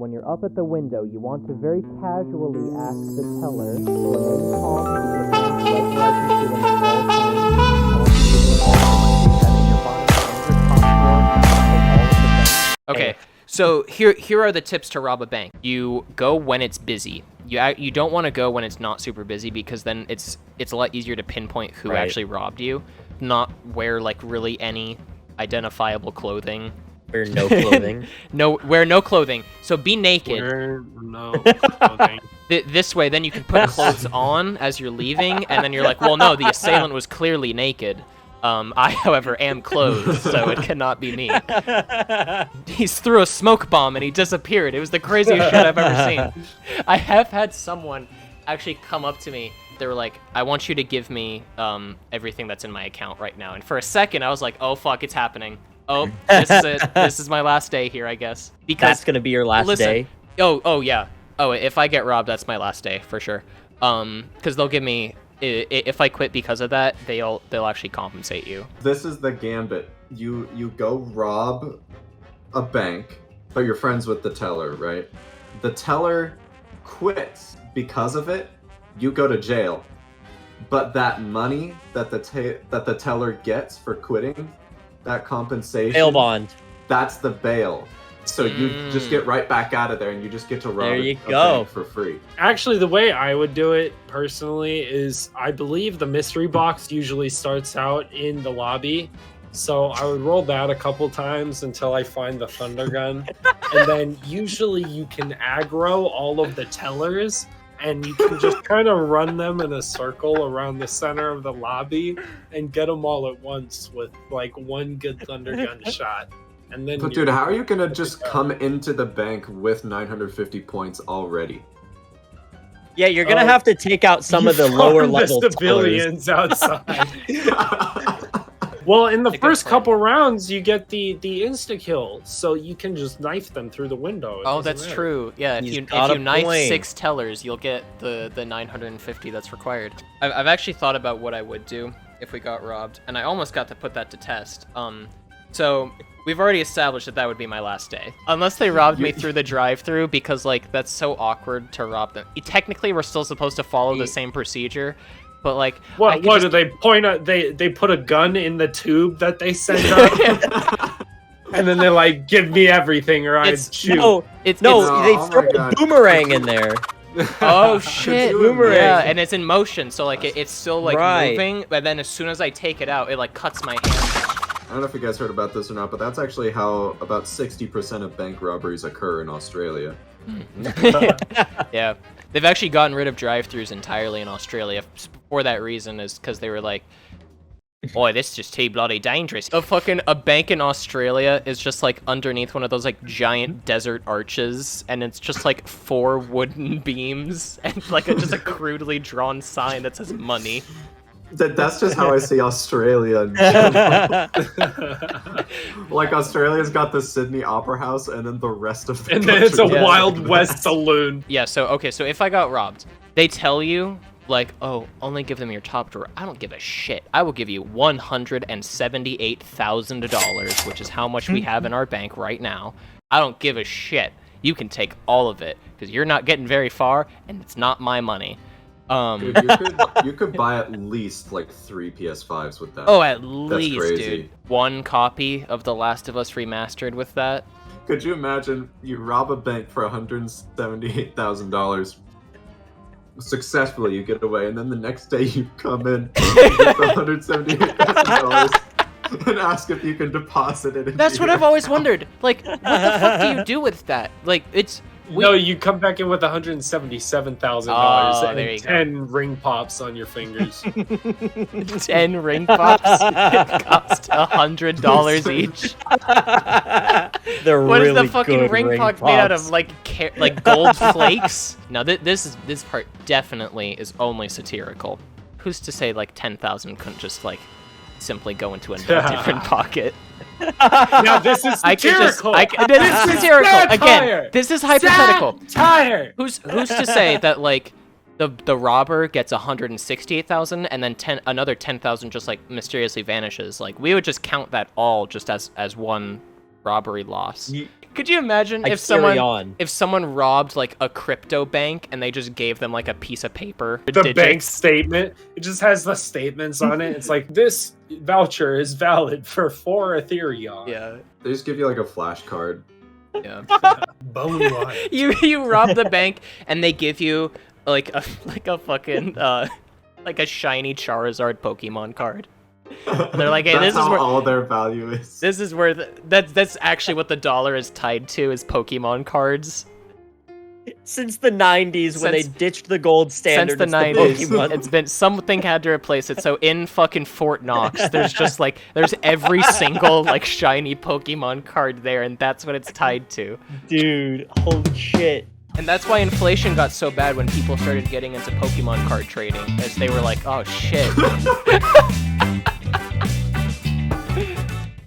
when you're up at the window, you want to very casually ask the teller to remain calm and remain right where I can see them at all times. I want you to remain calm and your body under top drawer and take all of the bank. Okay, so here are the tips to rob a bank. You go when it's busy. You don't want to go when it's not super busy, because then it's a lot easier to pinpoint who actually robbed you. Not wear like really any identifiable clothing. Wear no clothing. Wear no clothing. So be naked. Wear no clothing. This way, then you can put clothes on as you're leaving, and then you're like, well, no, the assailant was clearly naked. I, however, am clothed, so it cannot be me. He threw a smoke bomb and he disappeared. It was the craziest shit I've ever seen. I have had someone actually come up to me. They were like, I want you to give me everything that's in my account right now. And for a second, I was like, oh, fuck, it's happening. Oh, this is it. This is my last day here, I guess. Because that's going to be your last day? Oh, yeah. Oh, if I get robbed, that's my last day, for sure. Because they'll give me... If I quit because of that, they'll actually compensate you. This is the gambit. You go rob a bank, but you're friends with the teller, right? The teller quits because of it. You go to jail, but that money that the teller gets for quitting, that compensation, bail bond, that's the bail. So you just get right back out of there, and you just get to rob a bank for free. Actually, the way I would do it personally is, I believe the mystery box usually starts out in the lobby. So I would roll that a couple times until I find the thunder gun. And then usually you can aggro all of the tellers, and you can just kind of run them in a circle around the center of the lobby and get them all at once with like one good thunder gun shot. And then but dude, how are you gonna just come into the bank with 950 points already? Yeah, you're gonna have to take out some of the lower level civilians outside. Well, in the first couple rounds, you get the insta kill, so you can just knife them through the window. Oh, that's true. Yeah, if you knife 6 tellers, you'll get the 950 that's required. I've actually thought about what I would do if we got robbed, and I almost got to put that to test. So we've already established that would be my last day. Unless they robbed me through the drive-thru, because, like, that's so awkward to rob them. Technically, we're still supposed to follow the same procedure, but, like... What do they point at? They put a gun in the tube that they send up? And then they're like, give me everything or I shoot. They throw a boomerang in there. Oh, shit. Boomerang. Yeah, and it's in motion, so, like, it's still, like, moving, but then as soon as I take it out, it, like, cuts my hand. I don't know if you guys heard about this or not, but that's actually how about 60% of bank robberies occur in Australia. Yeah. They've actually gotten rid of drive-thrus entirely in Australia for that reason, is because they were like, boy, this is just too bloody dangerous. A bank in Australia is just like underneath one of those like giant desert arches, and it's just like 4 wooden beams and like just a crudely drawn sign that says money. That's just how I see Australia. Like, Australia's got the Sydney Opera House, and then the rest of the country. Then it's a Wild West saloon. Yeah, so if I got robbed, they tell you, like, oh, only give them your top drawer. I don't give a shit. I will give you $178,000, which is how much we have in our bank right now. I don't give a shit. You can take all of it, because you're not getting very far, and it's not my money. Dude, you could buy at least like 3 PS5s with that. Oh, at least, dude. 1 copy of The Last of Us Remastered with that. Could you imagine you rob a bank for $178,000? Successfully, you get away, and then the next day you come in with $178,000 and ask if you can deposit it. That's what I've always wondered. Like, what the fuck do you do with that? Like, it's... No, you come back in with $177,000 and 10 ring pops on your fingers. 10 ring pops cost $100 each. What is the fucking ring pop made out of? Like gold flakes? No, this part definitely is only satirical. Who's to say like 10,000 couldn't just like simply go into a different pocket? Now this is satirical. This is satirical. Again, this is hypothetical. Satire. Who's to say that like the robber gets 168,000 and then another 10,000 just like mysteriously vanishes? Like we would just count that all just as one robbery loss. Could you imagine Like if someone Sirion. if someone robbed like a crypto bank and they just gave them like a piece of paper? The digits? bank statement. It just has the statements on it. It's like this voucher is valid for 4 Ethereum. Yeah. They just give you like a flashcard. Yeah. Bone light. you rob the bank and they give you like a fucking like a shiny Charizard Pokemon card. They're like, hey, That's this is how where all their value is. this is where that's actually what the dollar is tied to is Pokemon cards. Since the 90s when they Since- ditched the gold standard. Since the it's 90s, Pokemon. it's been something had to replace it. So in fucking Fort Knox, there's just like there's every single like shiny Pokemon card there, and that's what it's tied to. Dude, holy shit. And that's why inflation got so bad when people started getting into Pokemon card trading, as they were like, oh shit.